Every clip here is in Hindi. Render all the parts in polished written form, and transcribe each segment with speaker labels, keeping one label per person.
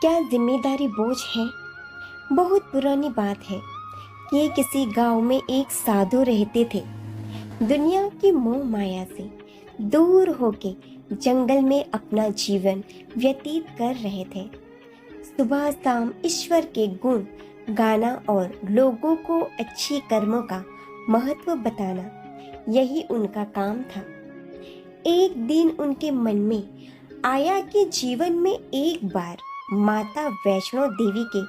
Speaker 1: क्या जिम्मेदारी बोझ है? बहुत पुरानी बात है। ये किसी गांव में एक साधु रहते थे। दुनिया की मोह माया से दूर होके जंगल में अपना जीवन व्यतीत कर रहे थे। सुबह शाम ईश्वर के गुण गाना और लोगों को अच्छे कर्मों का महत्व बताना, यही उनका काम था। एक दिन उनके मन में आया कि जीवन में एक बार माता वैष्णो देवी के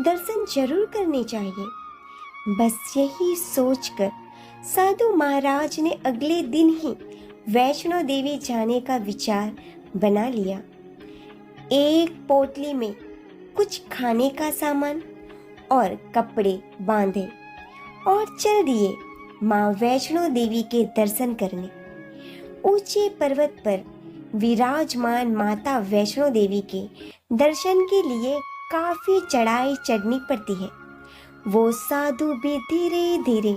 Speaker 1: दर्शन जरूर करने चाहिए। बस यही सोचकर साधु महाराज ने अगले दिन ही वैष्णो देवी जाने का विचार बना लिया। एक पोटली में कुछ खाने का सामान और कपड़े बांधे और चल दिए माँ वैष्णो देवी के दर्शन करने। ऊंचे पर्वत पर विराजमान माता वैष्णो देवी के दर्शन के लिए काफी चढ़ाई चढ़नी पड़ती है। वो साधु भी धीरे धीरे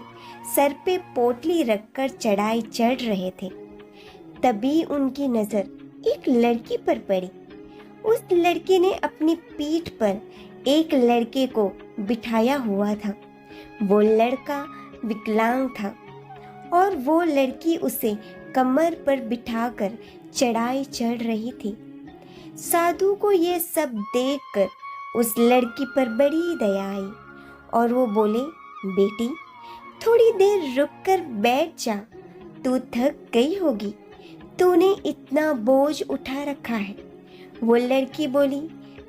Speaker 1: सर पे पोटली रखकर चढ़ाई चढ़ रहे थे। तभी उनकी नजर एक लड़की पर पड़ी। उस लड़की ने अपनी पीठ पर एक लड़के को बिठाया हुआ था। वो लड़का विकलांग था और वो लड़की उसे कमर पर बिठाकर चढ़ाई चढ़ रही थी। साधु को ये सब देखकर उस लड़की पर बड़ी दया आई और वो बोले, बेटी थोड़ी देर रुककर बैठ जा, तू थक गई होगी, तूने इतना बोझ उठा रखा है। वो लड़की बोली,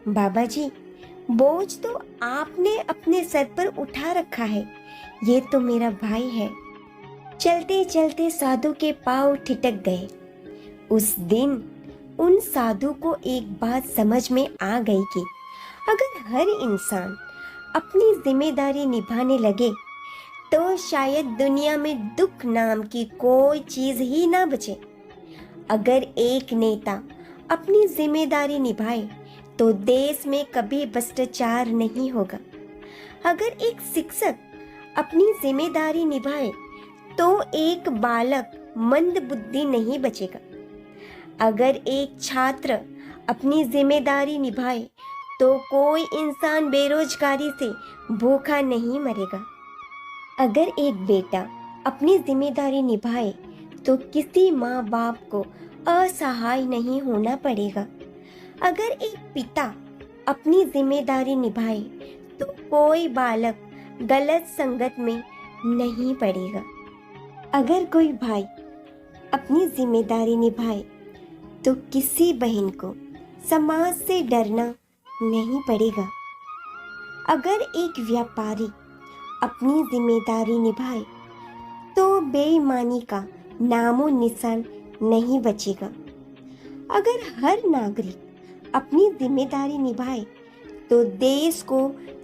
Speaker 1: बाबा जी बोझ तो आपने अपने सर पर उठा रखा है, ये तो मेरा भाई है। चलते चलते साधु के पांव ठिठक गए। उस दिन उन साधु को एक बात समझ में आ गई कि अगर हर इंसान अपनी जिम्मेदारी निभाने लगे तो शायद दुनिया में दुख नाम की कोई चीज ही ना बचे। अगर एक नेता अपनी जिम्मेदारी निभाए तो देश में कभी भ्रष्टाचार नहीं होगा। अगर एक शिक्षक अपनी जिम्मेदारी निभाए तो एक बालक मंद बुद्धि नहीं बचेगा। अगर एक छात्र अपनी जिम्मेदारी निभाए तो कोई इंसान बेरोजगारी से भूखा नहीं मरेगा। अगर एक बेटा अपनी जिम्मेदारी निभाए तो किसी माँ बाप को असहाय नहीं होना पड़ेगा। अगर एक पिता अपनी जिम्मेदारी निभाए तो कोई बालक गलत संगत में नहीं पड़ेगा। अगर कोई भाई अपनी जिम्मेदारी निभाए तो किसी बहन को समाज से डरना नहीं पड़ेगा। अगर एक व्यापारी अपनी जिम्मेदारी निभाए तो बेईमानी का नामो निशान नहीं बचेगा। अगर हर नागरिक अपनी जिम्मेदारी निभाए तो देश को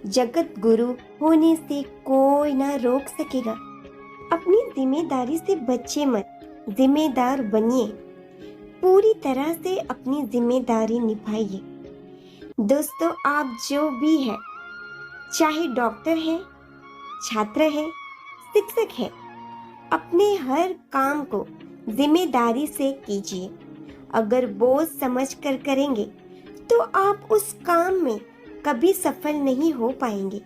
Speaker 1: जगत गुरु होने से कोई ना रोक सकेगा। अपनी जिम्मेदारी से बच्चे मत, जिम्मेदार बनिए। पूरी तरह से अपनी जिम्मेदारी निभाइए। दोस्तों, आप जो भी है, चाहे डॉक्टर है, छात्र है, शिक्षक है, अपने हर काम को जिम्मेदारी से कीजिए। अगर बोझ समझ कर करेंगे तो आप उस काम में कभी सफल नहीं हो पाएंगे।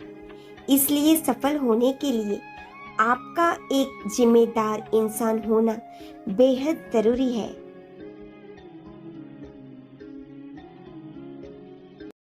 Speaker 1: इसलिए सफल होने के लिए आपका एक जिम्मेदार इंसान होना बेहद जरूरी है।